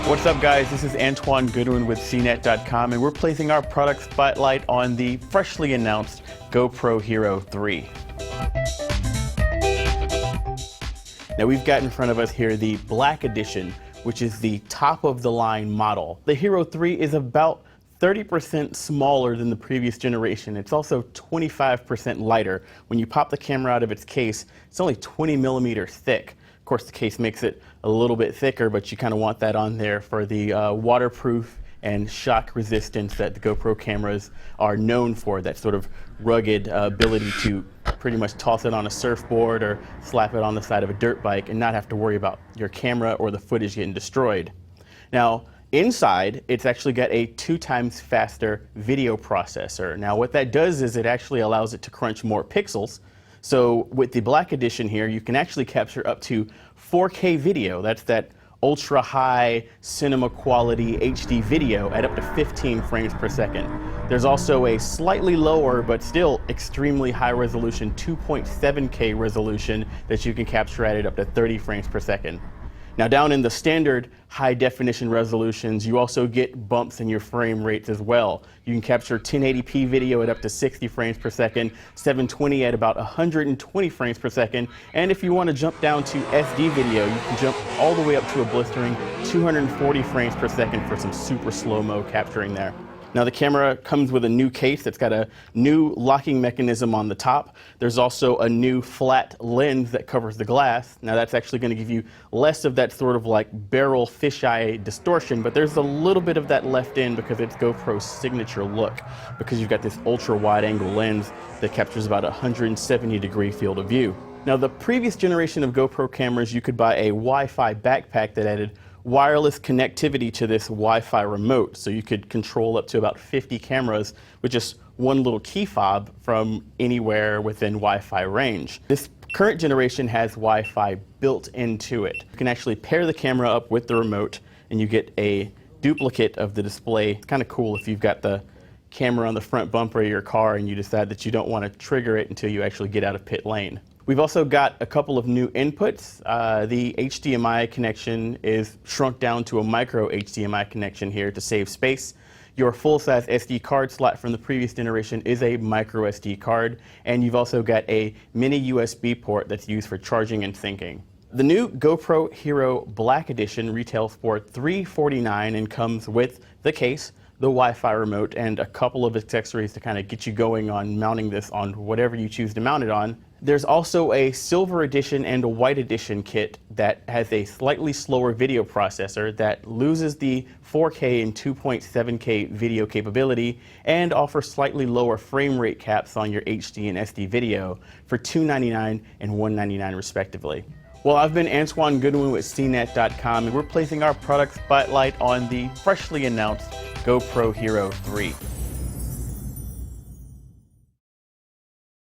What's up, guys? This is Antoine Goodwin with CNET.com, and we're placing our product spotlight on the freshly announced GoPro Hero 3. Now, we've got in front of us here the Black Edition, which is the top of the line model. The Hero 3 is about 30% smaller than the previous generation. It's also 25% lighter. When you pop the camera out of its case, it's only 20 millimeters thick. Of course, the case makes it a little bit thicker, but you kind of want that on there for the waterproof and shock resistance that the GoPro cameras are known for, that sort of rugged ability to pretty much toss it on a surfboard or slap it on the side of a dirt bike and not have to worry about your camera or the footage getting destroyed. Now, inside, it's actually got a 2 times faster video processor. Now, what that does is it actually allows it to crunch more pixels. So with the Black Edition here, you can actually capture up to 4K video. That's that ultra high cinema quality HD video at up to 15 frames per second. There's also a slightly lower but still extremely high resolution 2.7K resolution that you can capture at up to 30 frames per second. Now, down in the standard high definition resolutions, you also get bumps in your frame rates as well. You can capture 1080p video at up to 60 frames per second, 720 at about 120 frames per second, and if you want to jump down to SD video, you can jump all the way up to a blistering 240 frames per second for some super slow-mo capturing there. Now, the camera comes with a new case that's got a new locking mechanism on the top. There's also a new flat lens that covers the glass. Now, that's actually going to give you less of that sort of like barrel fisheye distortion, but there's a little bit of that left in because it's GoPro's signature look, because you've got this ultra wide angle lens that captures about a 170-degree field of view. Now, the previous generation of GoPro cameras, you could buy a Wi-Fi backpack that added wireless connectivity to this Wi-Fi remote, so you could control up to about 50 cameras with just one little key fob from anywhere within Wi-Fi range. This current generation has Wi-Fi built into it. You can actually pair the camera up with the remote and you get a duplicate of the display. It's kind of cool if you've got the camera on the front bumper of your car and you decide that you don't want to trigger it until you actually get out of pit lane. We've also got a couple of new inputs. The HDMI connection is shrunk down to a micro HDMI connection here to save space. Your full-size SD card slot from the previous generation is a micro SD card, and you've also got a mini USB port that's used for charging and syncing. The new GoPro Hero Black Edition retails for $349 and comes with the case, the Wi-Fi remote, and a couple of accessories to kind of get you going on mounting this on whatever you choose to mount it on. There's also a Silver Edition and a White Edition kit that has a slightly slower video processor that loses the 4K and 2.7K video capability and offers slightly lower frame rate caps on your HD and SD video for $299 and $199 respectively. Well, I've been Antoine Goodwin with CNET.com, and we're placing our product spotlight on the freshly announced GoPro Hero 3.